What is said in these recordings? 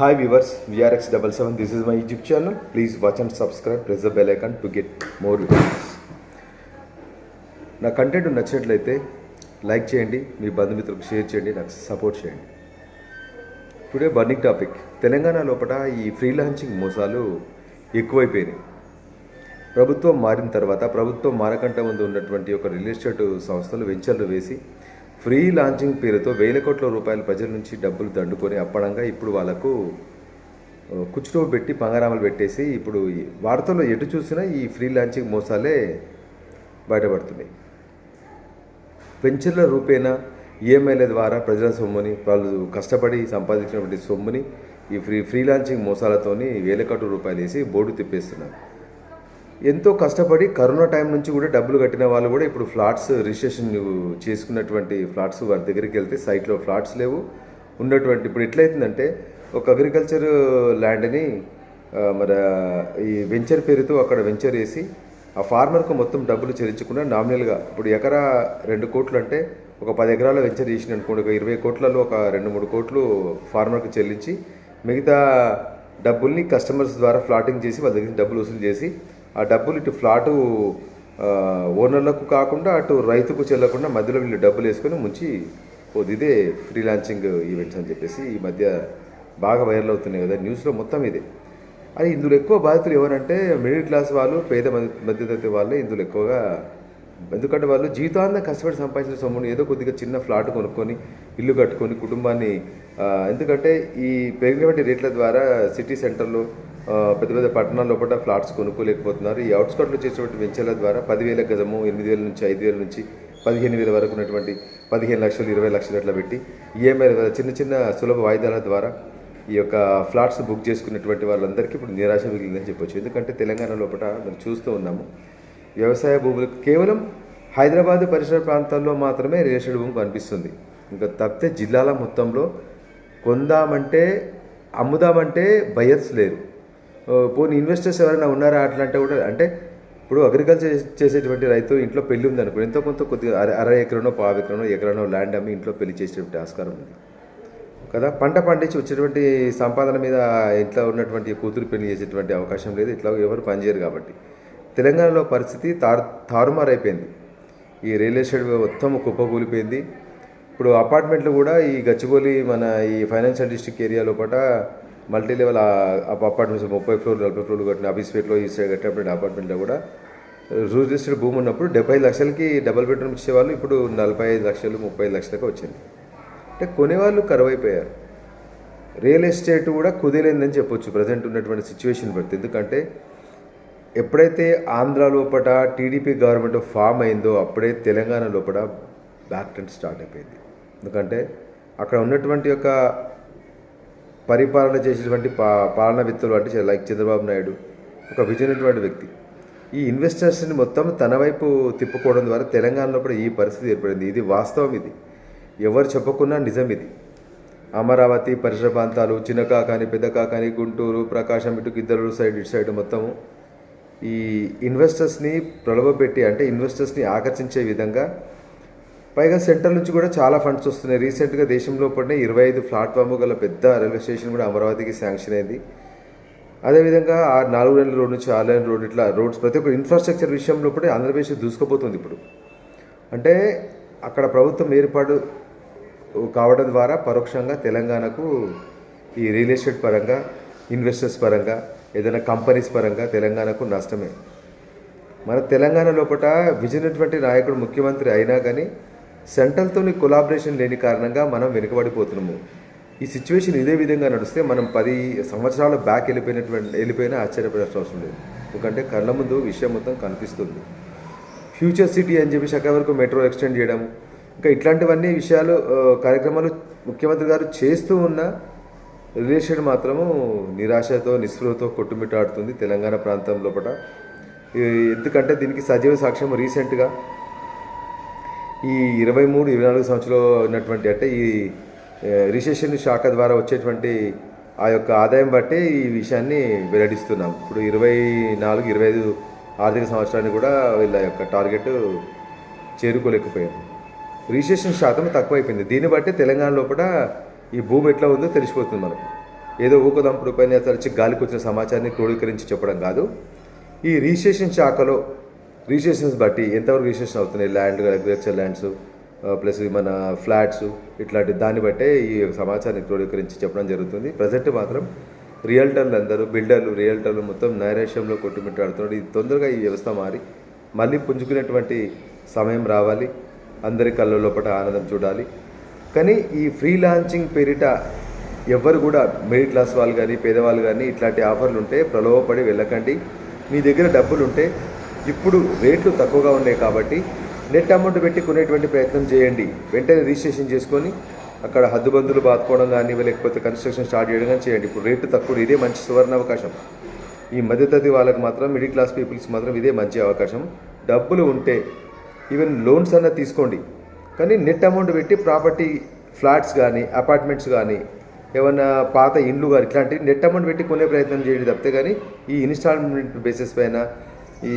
Hi viewers, VRX77. This is my YouTube channel. Please watch and subscribe. Press the bell icon to get more videos. నా content నచ్చినట్లయితే like చేయండి, మీ బంధుమిత్రులకు share చేయండి, నాకు support చేయండి. Today burning topic. Telangana లోపల ఈ freelancing మోసాలు ఎక్కువైపోయినాయి. ప్రభుత్వం మారిన తర్వాత, ప్రభుత్వం మారకంటే ముందు ఉన్నటువంటి ఒక రియల్ ఎస్టేట్ సంస్థలు వెంచర్లు వేసి ఫ్రీ లాంచింగ్ పేరుతో వేల కోట్ల రూపాయల ప్రజల నుంచి డబ్బులు దండుకొని అప్పడంగా ఇప్పుడు వాళ్ళకు కుచ్చుటో పెట్టి పంగరామలు పెట్టేసి ఇప్పుడు వార్తల్లో ఎటు చూసినా ఈ ఫ్రీ లాంచింగ్ మోసాలే బయటపడుతున్నాయి. వెంచర్ల రూపేణా ఈఎంఐల ద్వారా ప్రజల సొమ్ముని, వాళ్ళు కష్టపడి సంపాదించినటువంటి సొమ్ముని ఈ ఫ్రీ లాంచింగ్ మోసాలతోని వేల కోట్ల రూపాయలు వేసి బోర్డు తిప్పేస్తున్నారు. ఎంతో కష్టపడి కరోనా టైం నుంచి కూడా డబ్బులు కట్టిన వాళ్ళు కూడా ఇప్పుడు ఫ్లాట్స్ రిజిస్ట్రేషన్ చేసుకున్నటువంటి ఫ్లాట్స్ వారి దగ్గరికి వెళ్తే సైట్లో ఫ్లాట్స్ లేవు ఉన్నటువంటి. ఇప్పుడు ఎట్లయితుందంటే ఒక అగ్రికల్చర్ ల్యాండ్ని మరి ఈ వెంచర్ పేరుతో అక్కడ వెంచర్ వేసి ఆ ఫార్మర్కు మొత్తం డబ్బులు చెల్లించకుండా నామినల్గా ఇప్పుడు ఎకరా 2 కోట్లు అంటే ఒక 10 ఎకరాల వెంచర్ చేసిన అనుకోండి, ఒక 20 కోట్లలో ఒక 2-3 కోట్లు ఫార్మర్కు చెల్లించి మిగతా డబ్బుల్ని కస్టమర్స్ ద్వారా ఫ్లాటింగ్ చేసి వాళ్ళ దగ్గర డబ్బులు వసూలు చేసి ఆ డబ్బులు ఇటు ఫ్లాటు ఓనర్లకు కాకుండా అటు రైతుకు చెల్లకుండా మధ్యలో వీళ్ళు డబ్బులు వేసుకొని ముంచి పోదు. ఇదే ఫ్రీలాన్సింగ్ ఈవెంట్స్ అని చెప్పేసి ఈ మధ్య బాగా వైరల్ అవుతున్నాయి కదా న్యూస్లో మొత్తం ఇదే. అది ఇందులో ఎక్కువ బాధితులు ఎవరంటే మిడిల్ క్లాస్ వాళ్ళు, పేద మధ్యతరగతి వాళ్ళే ఇందులో ఎక్కువగా. ఎందుకంటే వాళ్ళు జీవితాంతం కష్టపడి సంపాదించిన సొమ్మును ఏదో కొద్దిగా చిన్న ఫ్లాట్ కొనుక్కొని ఇల్లు కట్టుకొని కుటుంబాన్ని, ఎందుకంటే ఈ పెరిగినటువంటి రేట్ల ద్వారా సిటీ సెంటర్లో పెద్ద పెద్ద పట్టణాల లోపల ఫ్లాట్స్ కొనుక్కోలేకపోతున్నారు. ఈ అవుట్స్కట్లో చేసేటువంటి వెంచర్ల ద్వారా 10,000 గజము 8,000 నుంచి 5,000 నుంచి 15,000 వరకు ఉన్నటువంటి 15 లక్షలు 20 లక్షలు అట్లా పెట్టి ఈఎంఐ చిన్న చిన్న సులభ వాయిదాల ద్వారా ఈ యొక్క ఫ్లాట్స్ బుక్ చేసుకున్నటువంటి వాళ్ళందరికీ ఇప్పుడు నిరాశ మిగిలిందని చెప్పొచ్చు. ఎందుకంటే తెలంగాణ లోపల మనం చూస్తూ ఉన్నాము, వ్యవసాయ భూములు కేవలం హైదరాబాద్ పరిసర ప్రాంతాల్లో మాత్రమే రియల్ ఎస్టేట్ భూమి కనిపిస్తుంది. ఇంకా తప్పితే జిల్లాల మొత్తంలో కొందామంటే అమ్ముదామంటే బయర్స్ లేరు. పోనీ ఇన్వెస్టర్స్ ఎవరైనా ఉన్నారా అట్లా కూడా, అంటే ఇప్పుడు అగ్రికల్చర్ చేసేటువంటి రైతు ఇంట్లో పెళ్లి ఉంది అనుకో, ఎంతో కొద్దిగా అర ఎకరనో 1/2 ఎకరనో ఎకరనో ల్యాండ్ అమ్మి ఇంట్లో పెళ్లి చేసేటువంటి ఆస్కారం ఉంది కదా. పంట పండించి వచ్చేటువంటి సంపాదన మీద ఇంట్లో ఉన్నటువంటి కూతురు పెళ్లి చేసేటువంటి అవకాశం లేదు. ఇట్లా ఎవరు పనిచేయరు కాబట్టి తెలంగాణలో పరిస్థితి తారుమారైపోయింది. ఈ రియల్ ఎస్టేట్ మొత్తం కుప్పకూలిపోయింది. ఇప్పుడు అపార్ట్మెంట్లు కూడా ఈ గచ్చిబౌలి మన ఈ ఫైనాన్షియల్ డిస్ట్రిక్ట్ ఏరియా లోపల మల్టీ లెవెల్ అపార్ట్మెంట్స్ 30 ఫ్లోర్లు 40 ఫ్లోర్లు కట్టిన అబీస్పేట్లో ఈ సైడ్ కట్టినటువంటి అపార్ట్మెంట్లో కూడా రూల్ ఎస్టేట్ భూమి ఉన్నప్పుడు 75 లక్షలకి డబుల్ బెడ్రూమ్ ఇచ్చేవాళ్ళు, ఇప్పుడు 45 లక్షలు 35 లక్షలకు వచ్చింది. అంటే కొనేవాళ్ళు కరువైపోయారు. రియల్ ఎస్టేట్ కూడా కుదేలేందని చెప్పొచ్చు ప్రజెంట్ ఉన్నటువంటి సిచ్యువేషన్ బట్టి. ఎందుకంటే ఎప్పుడైతే ఆంధ్ర లోపల టీడీపీ గవర్నమెంట్ ఫామ్ అయిందో అప్పుడే తెలంగాణ లోపల బ్యాక్ ట్రెండ్ స్టార్ట్ అయిపోయింది. ఎందుకంటే అక్కడ ఉన్నటువంటి యొక్క పరిపాలన చేసేటువంటి పాలనవేత్తలు అంటే లైక్ చంద్రబాబు నాయుడు ఒక విజనటువంటి వ్యక్తి. ఈ ఇన్వెస్టర్స్ని మొత్తం తన వైపు తిప్పుకోవడం ద్వారా తెలంగాణలో కూడా ఈ పరిస్థితి ఏర్పడింది. ఇది వాస్తవం, ఇది ఎవరు చెప్పకున్నా నిజం. ఇది అమరావతి పరిసర ప్రాంతాలు, చిన్న కాకాని, పెద్ద కాకాని, గుంటూరు, ప్రకాశం, ఇటు గిద్దలూరు సైడ్, ఇటు సైడ్ మొత్తము ఈ ఇన్వెస్టర్స్ని ప్రలోభపెట్టి, అంటే ఇన్వెస్టర్స్ని ఆకర్షించే విధంగా, పైగా సెంట్రల్ నుంచి కూడా చాలా ఫండ్స్ వస్తున్నాయి. రీసెంట్గా దేశంలో పడిన 25 ప్లాట్ఫామ్ గల పెద్ద రైల్వే స్టేషన్ కూడా అమరావతికి శాంక్షన్ అయింది. అదేవిధంగా 4 లైన్ల రోడ్ నుంచి 6 లైన్ రోడ్, ఇట్లా రోడ్స్ ప్రతి ఒక్క ఇన్ఫ్రాస్ట్రక్చర్ విషయంలో కూడా ఆంధ్రప్రదేశ్ దూసుకుపోతుంది. ఇప్పుడు అంటే అక్కడ ప్రభుత్వం ఏర్పాటు కావడం ద్వారా పరోక్షంగా తెలంగాణకు ఈ రియల్ ఎస్టేట్ పరంగా, ఇన్వెస్టర్స్ పరంగా, ఏదైనా కంపెనీస్ పరంగా తెలంగాణకు నష్టమే. మన తెలంగాణ లోపల విజయనటువంటి నాయకుడు ముఖ్యమంత్రి అయినా కానీ సెంట్రల్తో కొలాబరేషన్ లేని కారణంగా మనం వెనుకబడిపోతున్నాము. ఈ సిచ్యువేషన్ ఇదే విధంగా నడిస్తే మనం 10 సంవత్సరాల బ్యాక్ వెళ్ళిపోయినా ఆశ్చర్యపడాల్సిన అవసరం లేదు. ఎందుకంటే కళ్ళ ముందు విషయం మొత్తం కనిపిస్తుంది. ఫ్యూచర్ సిటీ అని చెప్పి అక్కడి వరకు మెట్రో ఎక్స్టెండ్ చేయడం, ఇంకా ఇట్లాంటివన్నీ విషయాలు కార్యక్రమాలు ముఖ్యమంత్రి గారు చేస్తూ ఉన్న రియల్ ఎస్టేట్ మాత్రము నిరాశతో నిస్పృహతో కొట్టుమిట్టాడుతుంది తెలంగాణ ప్రాంతం లోపల. ఎందుకంటే దీనికి సజీవ సాక్ష్యం రీసెంట్గా ఈ 23-24 సంవత్సరంలో ఉన్నటువంటి, అంటే ఈ రిజిస్ట్రేషన్ శాఖ ద్వారా వచ్చేటువంటి ఆ యొక్క ఆదాయం బట్టి ఈ విషయాన్ని వెల్లడిస్తున్నాం. ఇప్పుడు 24-25 ఆర్థిక సంవత్సరాన్ని కూడా వీళ్ళ యొక్క టార్గెట్ చేరుకోలేకపోయాం. రిజిస్ట్రేషన్ శాతం తక్కువైపోయింది. దీన్ని బట్టి తెలంగాణ లోపల ఈ భూమి ఎట్లా ఉందో తెలిసిపోతుంది మనకు. ఏదో ఊకదంపుడు పైన తరచి గాలికి వచ్చిన సమాచారాన్ని క్రోడీకరించి చెప్పడం కాదు. ఈ రిజిస్ట్రేషన్ శాఖలో రిజిస్ట్రేషన్స్ బట్టి ఎంతవరకు రిజిస్ట్రేషన్ అవుతున్నాయి, ల్యాండ్ అగ్రికల్చర్ ల్యాండ్స్ ప్లస్ మన ఫ్లాట్స్ ఇట్లాంటి దాన్ని బట్టే ఈ సమాచారాన్ని క్రోడీకరించి చెప్పడం జరుగుతుంది. ప్రజెంట్ మాత్రం రియల్టర్లు అందరూ రియల్టర్లు మొత్తం నైరాశ్యంలో కొట్టుమిట్టాడుతున్నారు. ఇది తొందరగా ఈ వ్యవస్థ మారి మళ్ళీ పుంజుకునేటువంటి సమయం రావాలి. అందరి కళ్ళ లోపల ఆనందం చూడాలి. కానీ ఈ ఫ్రీ లాంచింగ్ పేరిట ఎవరు కూడా మిడిల్ క్లాస్ వాళ్ళు కానీ పేదవాళ్ళు కానీ ఇట్లాంటి ఆఫర్లు ఉంటే ప్రలోభపడి వెళ్ళకండి. మీ దగ్గర డబ్బులు ఉంటే ఇప్పుడు రేట్లు తక్కువగా ఉన్నాయి కాబట్టి నెట్ అమౌంట్ పెట్టి కొనేటువంటి ప్రయత్నం చేయండి. వెంటనే రిజిస్ట్రేషన్ చేసుకొని అక్కడ హద్దుబందులు బాదుకోవడం కానీ లేకపోతే కన్స్ట్రక్షన్ స్టార్ట్ చేయడం కానీ చేయండి. ఇప్పుడు రేటు తక్కువ, ఇదే మంచి సువర్ణ అవకాశం. ఈ మధ్యతరగతి వాళ్ళకి మాత్రం, మిడిల్ క్లాస్ పీపుల్స్ మాత్రం ఇదే మంచి అవకాశం. డబ్బులు ఉంటే ఈవెన్ లోన్స్ అన్న తీసుకోండి, కానీ నెట్ అమౌంట్ పెట్టి ప్రాపర్టీ ఫ్లాట్స్ కానీ అపార్ట్మెంట్స్ కానీ ఏమన్నా పాత ఇండ్లు కానీ ఇట్లాంటివి నెట్ అమౌంట్ పెట్టి కొనే ప్రయత్నం చేయండి తప్పితే కానీ ఈ ఇన్స్టాల్మెంట్ బేసిస్ పైన ఈ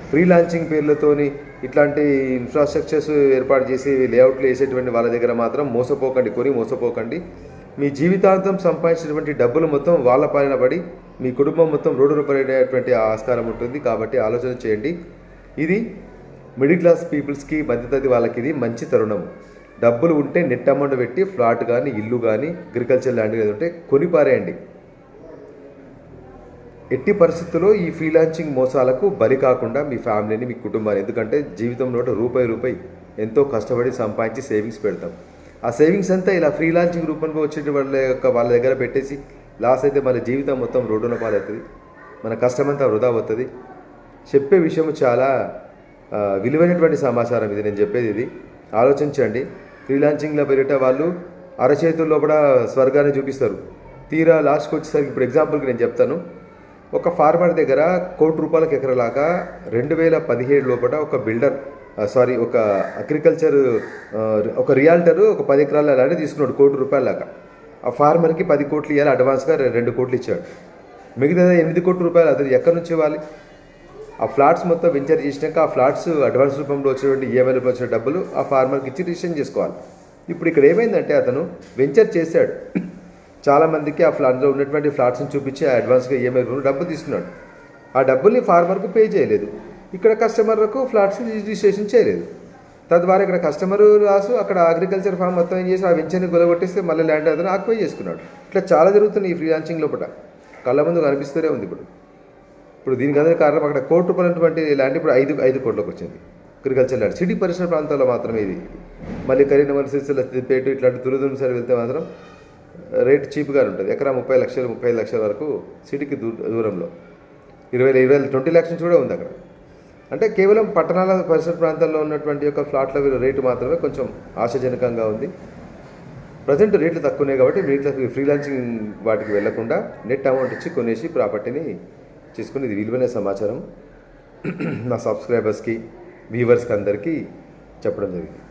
ఫ్రీ లాంచింగ్ పేర్లతోని ఇట్లాంటి ఇన్ఫ్రాస్ట్రక్చర్స్ ఏర్పాటు చేసి లేఅవుట్లు వేసేటువంటి వాళ్ళ దగ్గర మాత్రం మోసపోకండి. మీ జీవితాంతం సంపాదించినటువంటి డబ్బులు మొత్తం వాళ్ళ పైన పడి మీ కుటుంబం మొత్తం రోడ్డున పడేటువంటి ఆస్కారం ఉంటుంది. కాబట్టి ఆలోచన చేయండి. ఇది మిడిల్ క్లాస్ పీపుల్స్కి, మధ్యతరగతి వాళ్ళకి ఇది మంచి తరుణం. డబ్బులు ఉంటే నెట్ అమౌంట్ పెట్టి ఫ్లాట్ కానీ ఇల్లు కానీ అగ్రికల్చర్ ల్యాండ్ కానీ ఉంటే కొనిపారేయండి. ఎట్టి పరిస్థితుల్లో ఈ ఫ్రీ లాంచింగ్ మోసాలకు బలి కాకుండా మీ ఫ్యామిలీని, మీ కుటుంబాన్ని, ఎందుకంటే జీవితంలో రూపాయి ఎంతో కష్టపడి సంపాదించి సేవింగ్స్ పెడతాం. ఆ సేవింగ్స్ అంతా ఇలా ఫ్రీ లాంచింగ్ రూపంలో వచ్చే వాళ్ళ దగ్గర పెట్టేసి లాస్ అయితే మన జీవితం మొత్తం రోడ్డున పాలవుతుంది, మన కష్టమంతా వృధా అవుతుంది. చెప్పే విషయం చాలా విలువైనటువంటి సమాచారం ఇది. నేను చెప్పేది ఇది ఆలోచించండి. ఫ్రీ లాంచింగ్లో పెరిగితే వాళ్ళు అరచేతుల్లో కూడా స్వర్గాన్ని చూపిస్తారు. తీరా లాస్ట్కి వచ్చేసరికి ఇప్పుడు ఎగ్జాంపుల్కి నేను చెప్తాను. ఒక ఫార్మర్ దగ్గర ₹1,00,00,000 ఎకరలాగా 2017 లోపల ఒక అగ్రికల్చర్ ఒక రియాల్టర్ ఒక 10 ఎకరాల అలానే తీసుకున్నాడు ₹1,00,00,000 లాగా. ఆ ఫార్మర్కి 10 కోట్లు ఇవ్వాలి, అడ్వాన్స్గా 2 కోట్లు ఇచ్చాడు. మిగతా 8 కోట్ల రూపాయలు అతను ఎక్కడి నుంచి ఇవ్వాలి? ఆ ఫ్లాట్స్ మొత్తం వెంచర్ చేసినాక ఆ ఫ్లాట్స్ అడ్వాన్స్ రూపంలో వచ్చినటువంటి ఈఎంఐ రూపంలో వచ్చిన డబ్బులు ఆ ఫార్మర్కి ఇచ్చి రిజిస్ట్రేషన్ చేసుకోవాలి. ఇప్పుడు ఇక్కడ ఏమైందంటే అతను వెంచర్ చేశాడు, చాలామందికి ఆ ఫ్లాట్లో ఉన్నటువంటి ఫ్లాట్స్ని చూపించి ఆ అడ్వాన్స్గా ఈఎంఐ రూపంలో డబ్బులు తీసుకున్నాడు. ఆ డబ్బుల్ని ఫార్మర్కు పే చేయలేదు. ఇక్కడ కస్టమర్లకు ఫ్లాట్స్ రిజిస్ట్రేషన్ చేయలేదు. తద్వారా ఇక్కడ కస్టమర్ రాసు, అక్కడ అగ్రికల్చర్ ఫామ్ మొత్తం ఏం చేసి ఆ వెంచర్ని గొలగొట్టేస్తే మళ్ళీ ల్యాండ్ అతను ఆక్యుపై చేసుకున్నాడు. ఇట్లా చాలా జరుగుతుంది ఈ ఫ్రీ లాంచింగ్ లోపల, కళ్ళ ముందు కనిపిస్తూనే ఉంది. ఇప్పుడు దీనికి అందరి కారణం అక్కడ ₹1,00,00,000 ల్యాండ్ ఇప్పుడు 5 కోట్లకు వచ్చింది అగ్రికల్చర్ ల్యాండ్. సిటీ పరిసర ప్రాంతాల్లో మాత్రమే ఇది. మళ్ళీ కరీంనగర్, సిరిసిల్ల, సిద్దిపేట ఇట్లాంటి దూరం సైడ్ వెళ్తే మాత్రం రేట్ చీప్గా ఉంటుంది. ఎకరా 30 లక్షలు 35 లక్షల వరకు సిటీకి దూరంలో 20 లక్షల నుంచి కూడా ఉంది అక్కడ. అంటే కేవలం పట్టణాల పరిసర ప్రాంతాల్లో ఉన్నటువంటి యొక్క ఫ్లాట్ల రేటు మాత్రమే కొంచెం ఆశాజనకంగా ఉంది. ప్రజెంట్ రేట్లు తక్కువనే కాబట్టి వీటిలో ఫ్రీ లాంచింగ్ వాటికి వెళ్లకుండా నెట్ అమౌంట్ ఇచ్చి కొనేసి ప్రాపర్టీని చేసుకుని ఇది విలువైన సమాచారం నా సబ్స్క్రైబర్స్కి, వ్యూవర్స్కి అందరికీ చెప్పడం జరిగింది.